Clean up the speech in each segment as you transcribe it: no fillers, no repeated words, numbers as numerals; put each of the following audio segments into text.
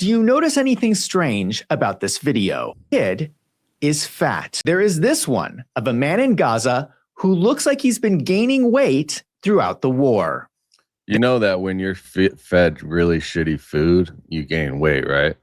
Do you notice anything strange about this video? Kid is fat. There is this one of a man in Gaza who looks like he's been gaining weight throughout the war. You know that when you're fed really shitty food, you gain weight, right?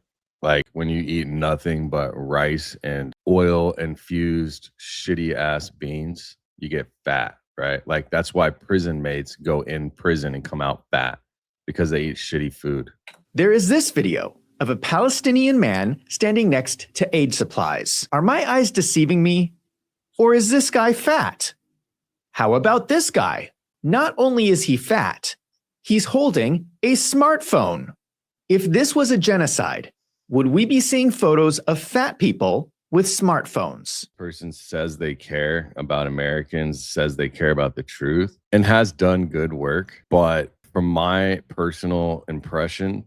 Like when you eat nothing but rice and oil-infused shitty-ass beans, you get fat, right? Like that's why prison mates go in prison and come out fat, because they eat shitty food. There is this video of a Palestinian man standing next to aid supplies. Are my eyes deceiving me? Or is this guy fat? How about this guy? Not only is he fat, he's holding a smartphone. If this was a genocide, would we be seeing photos of fat people with smartphones? Person says they care about Americans, says they care about the truth, and has done good work. But from my personal impression,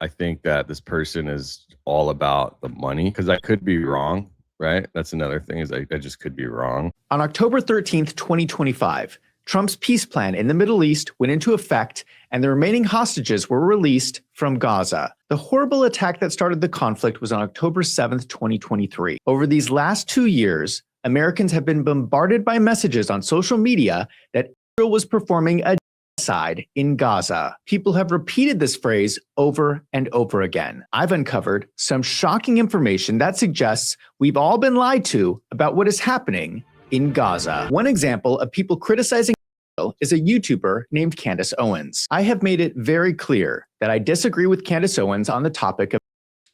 I think that this person is all about the money, because I could be wrong, right? That's another thing, is I just could be wrong. On October 13th, 2025, Trump's peace plan in the Middle East went into effect, and the remaining hostages were released from Gaza. The horrible attack that started the conflict was on October 7th, 2023. Over these last 2 years, Americans have been bombarded by messages on social media that Israel was performing a genocide in Gaza. People have repeated this phrase over and over again. I've uncovered some shocking information that suggests we've all been lied to about what is happening in Gaza. One example of people criticizing Israel is a YouTuber named Candace Owens. I have made it very clear that I disagree with Candace Owens on the topic of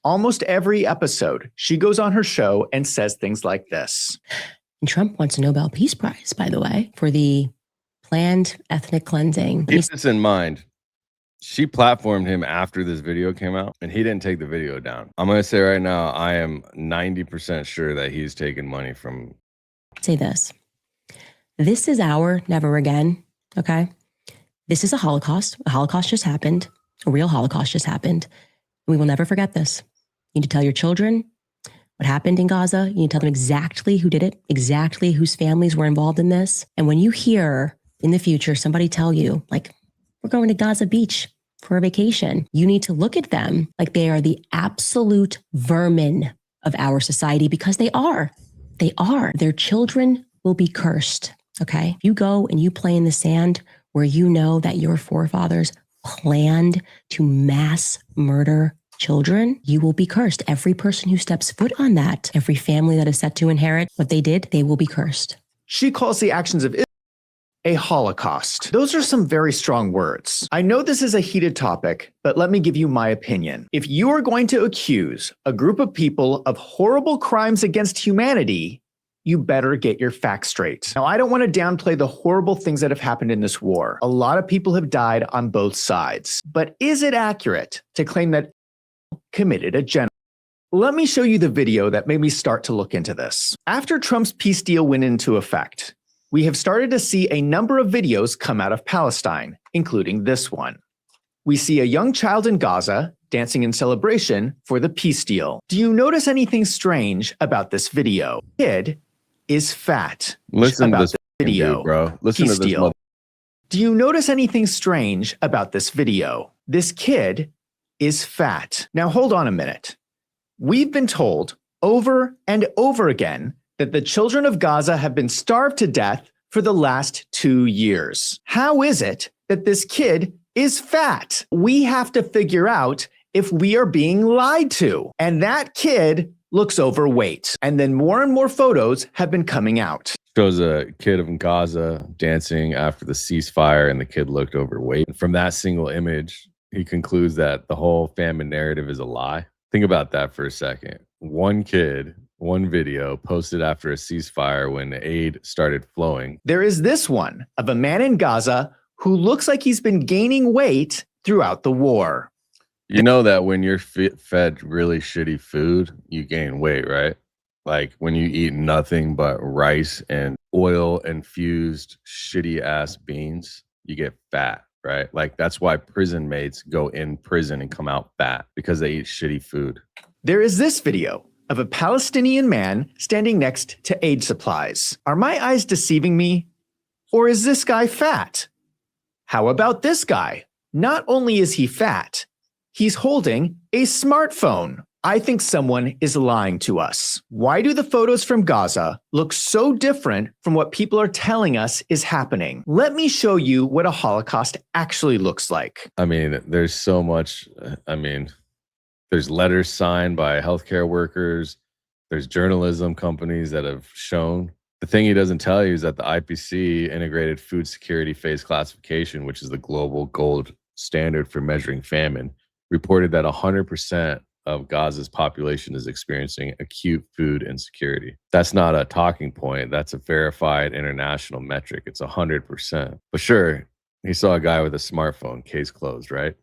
almost every episode. She goes on her show and says things like this. And Trump wants a Nobel Peace Prize, by the way, for the planned ethnic cleansing. Keep this in mind. She platformed him after this video came out, and he didn't take the video down. I'm going to say right now, I am 90% sure that he's taking money from... Say this. This is our never again, okay? This is a Holocaust. A Holocaust just happened. A real Holocaust just happened. We will never forget this. You need to tell your children what happened in Gaza. You need to tell them exactly who did it, exactly whose families were involved in this. And when you hear in the future somebody tell you, like, we're going to Gaza Beach for a vacation, you need to look at them like they are the absolute vermin of our society, because they are. They are. Their children will be cursed, okay? You go and you play in the sand where you know that your forefathers planned to mass murder children, you will be cursed. Every person who steps foot on that, every family that is set to inherit what they did, they will be cursed. She calls the actions of Israel a Holocaust. Those are some very strong words. I know this is a heated topic, but let me give you my opinion. If you are going to accuse a group of people of horrible crimes against humanity, you better get your facts straight. Now, I don't want to downplay the horrible things that have happened in this war. A lot of people have died on both sides. But is it accurate to claim that Israel committed a genocide? Let me show you the video that made me start to look into this. After Trump's peace deal went into effect, we have started to see a number of videos come out of Palestine, including this one. We see a young child in Gaza dancing in celebration for the peace deal. Do you notice anything strange about this video? Kid is fat. Listen to this video, dude, bro. Listen to this. Do you notice anything strange about this video? This kid is fat. Now hold on a minute. We've been told over and over again that the children of Gaza have been starved to death for the last 2 years. How is it that this kid is fat? We have to figure out if we are being lied to. And that kid looks overweight. And then more and more photos have been coming out. Shows a kid in Gaza dancing after the ceasefire, and the kid looked overweight. And from that single image, he concludes that the whole famine narrative is a lie. Think about that for a second. One kid, one video posted after a ceasefire when aid started flowing. There is this one of a man in Gaza who looks like he's been gaining weight throughout the war. You know that when you're fed really shitty food, you gain weight, right? Like when you eat nothing but rice and oil-infused shitty-ass beans, you get fat, right? Like that's why prison mates go in prison and come out fat, because they eat shitty food. There is this video of a Palestinian man standing next to aid supplies. Are my eyes deceiving me? Or is this guy fat? How about this guy? Not only is he fat, He's holding a smartphone. I think someone is lying to us. Why do the photos from Gaza look so different from what people are telling us is happening? Let me show you what a Holocaust actually looks like. I mean, there's so much. There's letters signed by healthcare workers. There's journalism companies that have shown. The thing he doesn't tell you is that the IPC, Integrated Food Security Phase Classification, which is the global gold standard for measuring famine, reported that 100% of Gaza's population is experiencing acute food insecurity. That's not a talking point. That's a verified international metric. It's 100%. But sure, he saw a guy with a smartphone, case closed, right?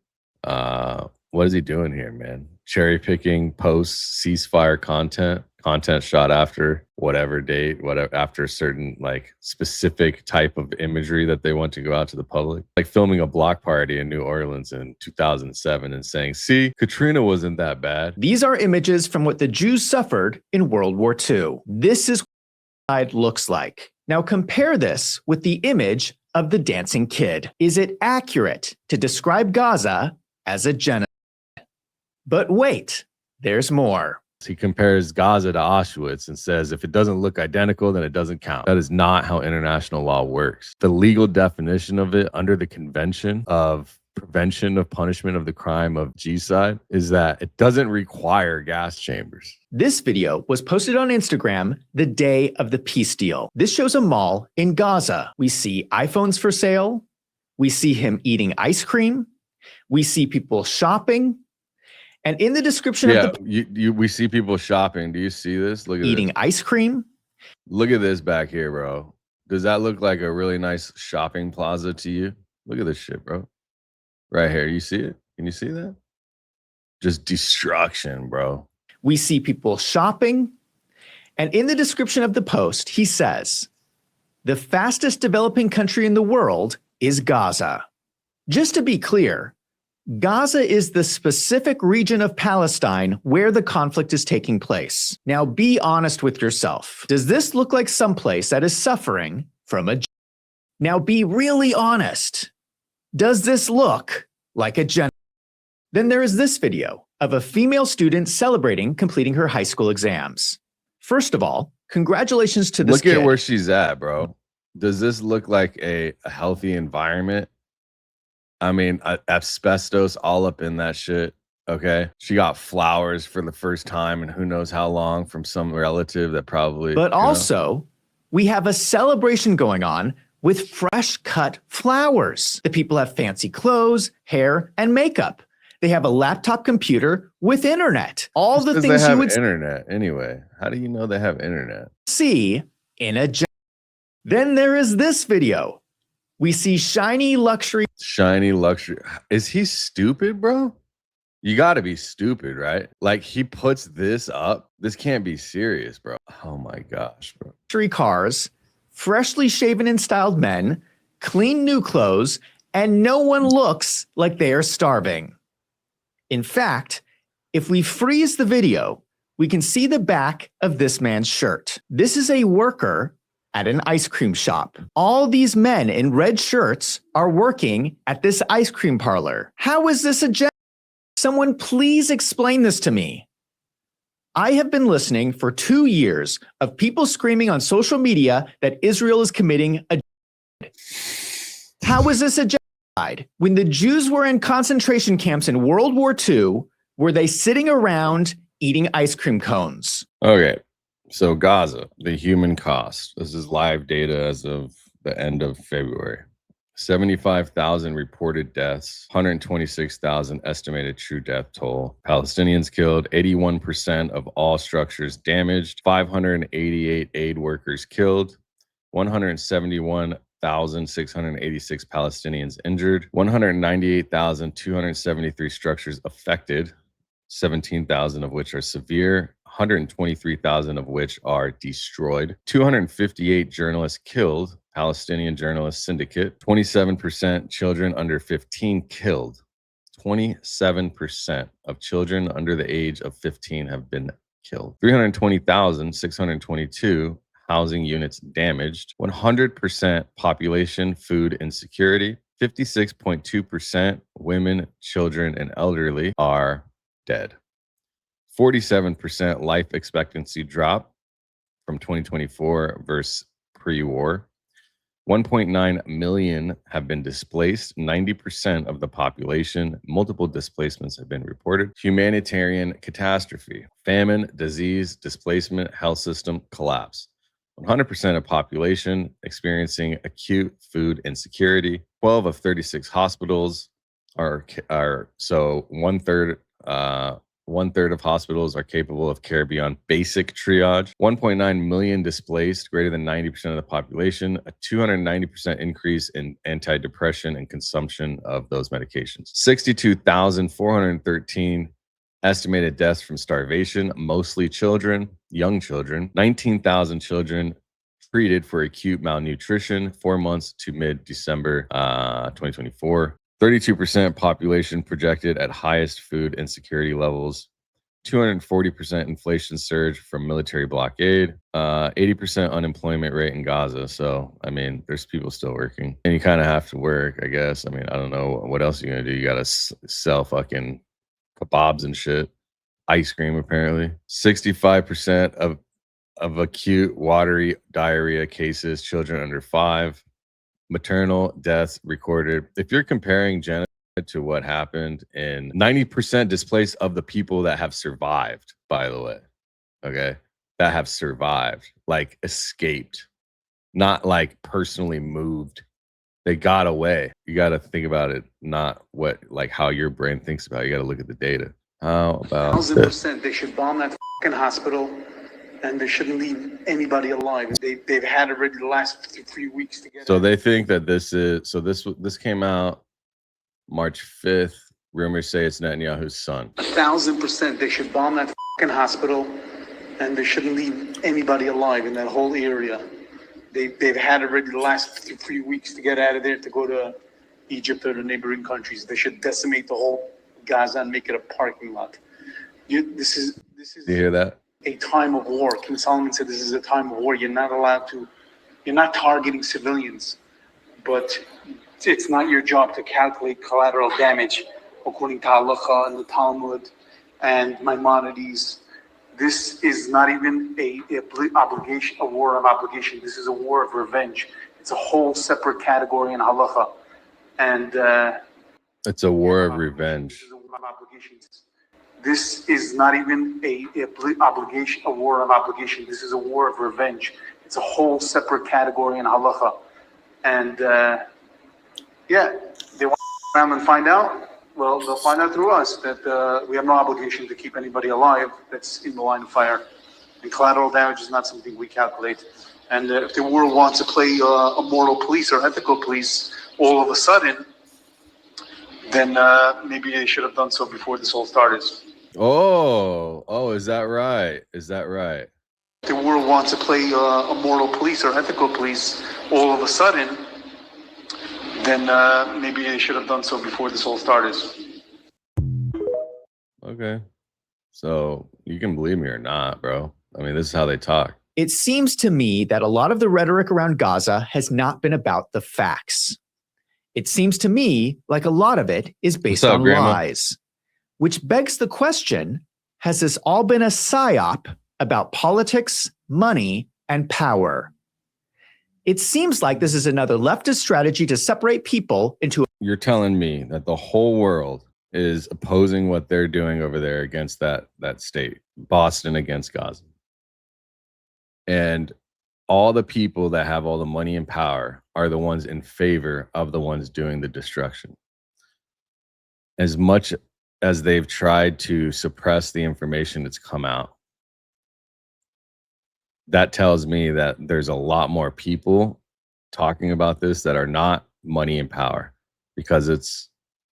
What is he doing here, man? Cherry picking posts, ceasefire content shot after whatever date, whatever, after a certain like specific type of imagery that they want to go out to the public. Like filming a block party in New Orleans in 2007 and saying, see, Katrina wasn't that bad. These are images from what the Jews suffered in World War II. This is what it looks like. Now compare this with the image of the dancing kid. Is it accurate to describe Gaza as a genocide? But wait, there's more. He compares Gaza to Auschwitz and says, if it doesn't look identical, then it doesn't count. That is not how international law works. The legal definition of it under the Convention of Prevention of Punishment of the Crime of Genocide is that it doesn't require gas chambers. This video was posted on Instagram the day of the peace deal. This shows a mall in Gaza. We see iPhones for sale. We see him eating ice cream. We see people shopping. And in the description of the we see people shopping. Do you see this? Look at eating ice cream. Look at this back here, bro. Does that look like a really nice shopping plaza to you? Look at this shit, bro. Right here. You see it? Can you see that? Just destruction, bro. We see people shopping. And in the description of the post, he says, the fastest developing country in the world is Gaza. Just to be clear, Gaza is the specific region of Palestine where the conflict is taking place. Now be honest with yourself. Does this look like someplace that is suffering from a... Now be really honest. Does this look like a genocide? Then there is this video of a female student celebrating completing her high school exams. First of all, congratulations to this kid. Look at where she's at, bro. Does this look like a healthy environment? I mean, asbestos all up in that shit, okay? She got flowers for the first time and who knows how long from some relative that probably... But also, we have a celebration going on with fresh cut flowers. The people have fancy clothes, hair, and makeup. They have a laptop computer with internet. All the things you would... internet anyway. How do you know they have internet? See in a... Then there is this video. We see shiny luxury. Shiny luxury. Is he stupid, bro? You got to be stupid, right? Like he puts this up. This can't be serious, bro. Oh my gosh, bro. Luxury cars, freshly shaven and styled men, clean new clothes, and no one looks like they are starving. In fact, if we freeze the video, we can see the back of this man's shirt. This is a worker at an ice cream shop. All these men in red shirts are working at this ice cream parlor. How is this a genocide? Someone please explain this to me. I have been listening for 2 years of people screaming on social media that Israel is committing a genocide. How is this a genocide? When the Jews were in concentration camps in World War II, were they sitting around eating ice cream cones? Okay. So Gaza, the human cost. This is live data as of the end of February. 75,000 reported deaths, 126,000 estimated true death toll. Palestinians killed, 81% of all structures damaged, 588 aid workers killed, 171,686 Palestinians injured, 198,273 structures affected, 17,000 of which are severe, 123,000 of which are destroyed, 258 journalists killed, Palestinian Journalist Syndicate, 27% children under 15 killed. 27% of children under the age of 15 have been killed. 320,622 housing units damaged, 100% population food insecurity, 56.2% women, children, and elderly are dead. 47% life expectancy drop from 2024 versus pre-war. 1.9 million have been displaced, 90% of the population. Multiple displacements have been reported. Humanitarian catastrophe, famine, disease, displacement, health system collapse. 100% of population experiencing acute food insecurity. 12 of 36 hospitals are so one third of hospitals are capable of care beyond basic triage. 1.9 million displaced, greater than 90% of the population. A 290% increase in antidepressant and consumption of those medications. 62,413 estimated deaths from starvation, mostly children, young children. 19,000 children treated for acute malnutrition, 4 months to mid-December 2024. 32% population projected at highest food insecurity levels. 240% inflation surge from military blockade. 80% unemployment rate in Gaza. So, I mean, there's people still working. And you kind of have to work, I guess. I mean, I don't know. What else are you going to do? You got to sell fucking kebabs and shit. Ice cream, apparently. 65% of acute watery diarrhea cases, children under 5. Maternal deaths recorded. If you're comparing genocide to what happened in 90% displaced of the people that have survived, by the way, okay, that have survived, like escaped, not like personally moved. They got away. You got to think about it, not what, like how your brain thinks about it. You got to look at the data. How about 1,000%? They should bomb that fucking hospital. And they shouldn't leave anybody alive. They've had already the last 3 weeks to get. So they think that this came out March 5th. Rumors say it's Netanyahu's son. 1,000%. They should bomb that fucking hospital, and they shouldn't leave anybody alive in that whole area. They've had already the last 3 weeks to get out of there to go to Egypt or the neighboring countries. They should decimate the whole Gaza and make it a parking lot. This is. You hear that? A time of war. King Solomon said this is a time of war. You're not targeting civilians, but it's not your job to calculate collateral damage according to Halacha and the Talmud and Maimonides. This is not even a war of obligation. This is a war of revenge. It's a whole separate category in Halacha. And it's a war of revenge. This is a war of obligations. This is not even a war of obligation. This is a war of revenge. It's a whole separate category in Halacha. And they want to around and find out. Well, they'll find out through us that we have no obligation to keep anybody alive that's in the line of fire. And collateral damage is not something we calculate. And if the world wants to play a moral police or ethical police all of a sudden, then maybe they should have done so before this all started. Oh, is that right? Is that right? If the world wants to play a moral police or ethical police all of a sudden, then maybe they should have done so before this all started. Okay. So you can believe me or not, bro. I mean, this is how they talk. It seems to me that a lot of the rhetoric around Gaza has not been about the facts. It seems to me like a lot of it is based on lies, which begs the question, has this all been a psyop about politics, money, and power? It seems like this is another leftist strategy to separate people into. You're telling me that the whole world is opposing what they're doing over there against that state, Boston against Gaza. And all the people that have all the money and power are the ones in favor of the ones doing the destruction. As much as they've tried to suppress the information that's come out, that tells me that there's a lot more people talking about this that are not money and power, because it's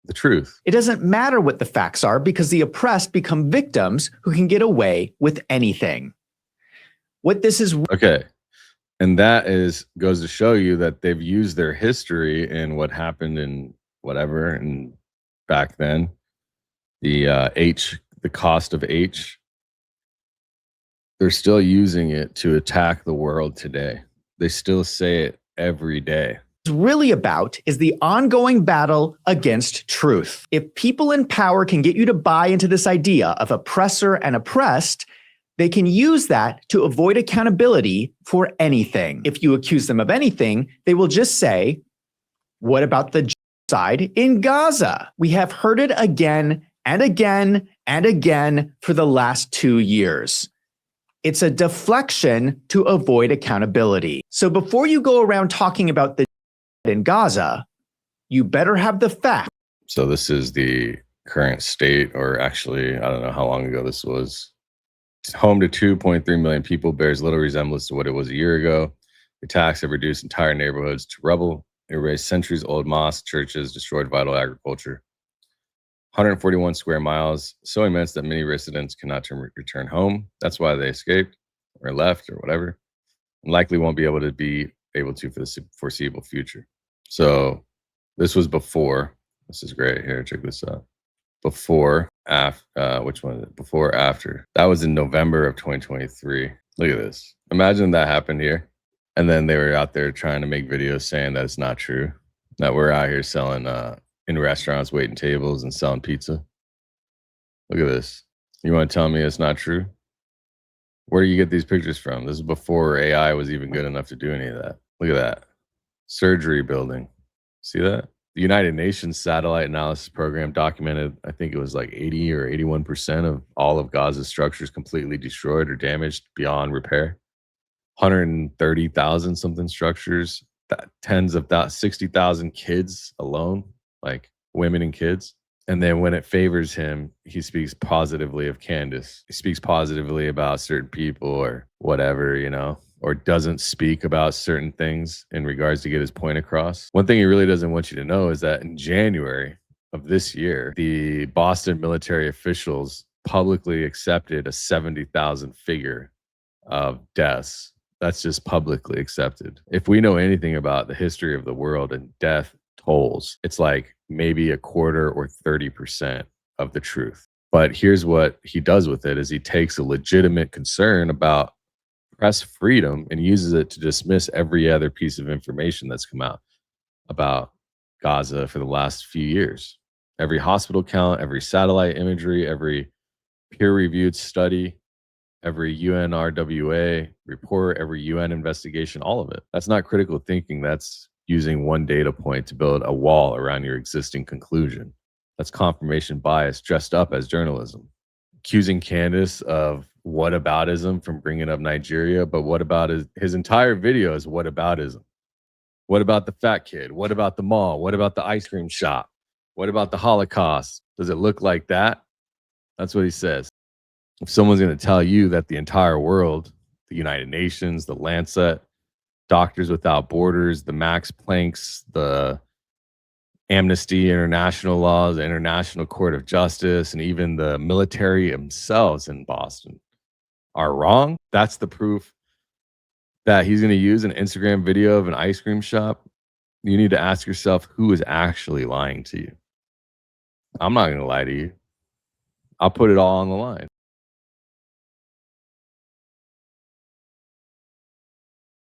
the truth. It doesn't matter what the facts are, because the oppressed become victims who can get away with anything. What this is. Okay. And that goes to show you that they've used their history and what happened in whatever, and back then, the cost of H. They're still using it to attack the world today. They still say it every day. really about is the ongoing battle against truth. If people in power can get you to buy into this idea of oppressor and oppressed, they can use that to avoid accountability for anything. If you accuse them of anything, they will just say, what about the genocide in Gaza? We have heard it again and again and again for the last 2 years. It's a deflection to avoid accountability. So before you go around talking about the in Gaza, you better have the facts. So this is the current state, or actually, I don't know how long ago this was. It's home to 2.3 million people, bears little resemblance to what it was a year ago. The attacks have reduced entire neighborhoods to rubble, erased centuries-old mosques, churches, destroyed vital agriculture. 141 square miles, so immense that many residents cannot return home. That's why they escaped or left or whatever, and likely won't be able to for the foreseeable future. So this was before. This is great. Here, check this out. Before, after, which one is it? Before, after. That was in November of 2023. Look at this. Imagine that happened here. And then they were out there trying to make videos saying that it's not true, that we're out here selling in restaurants, waiting tables and selling pizza. Look at this. You want to tell me it's not true? Where do you get these pictures from? This is before AI was even good enough to do any of that. Look at that. Surgery building. See that? The United Nations Satellite Analysis Program documented, I think it was like 80 or 81% of all of Gaza's structures completely destroyed or damaged beyond repair. 130,000 something structures, tens of 60,000 kids alone, like women and kids. And then when it favors him, he speaks positively of Candace. He speaks positively about certain people or whatever, you know, or doesn't speak about certain things in regards to get his point across. One thing he really doesn't want you to know is that in January of this year, the Boston military officials publicly accepted a 70,000 figure of deaths. That's just publicly accepted. If we know anything about the history of the world and death tolls, it's like maybe a quarter or 30% of the truth. But here's what he does with it is he takes a legitimate concern about press freedom and uses it to dismiss every other piece of information that's come out about Gaza for the last few years. Every hospital count, every satellite imagery, every peer-reviewed study, every UNRWA report, every UN investigation, all of it. That's not critical thinking. That's using one data point to build a wall around your existing conclusion. That's confirmation bias dressed up as journalism. Accusing Candace of whataboutism from bringing up Nigeria, but what about his entire video is whataboutism. What about the fat kid? What about the mall? What about the ice cream shop? What about the Holocaust? Does it look like that? That's what he says. If someone's going to tell you that the entire world, the United Nations, the Lancet, Doctors Without Borders, the Max Plancks, the Amnesty International laws, the International Court of Justice, and even the military themselves in Boston are wrong, that's the proof that he's going to use an Instagram video of an ice cream shop. You need to ask yourself who is actually lying to you. I'm not going to lie to you. I'll put it all on the line.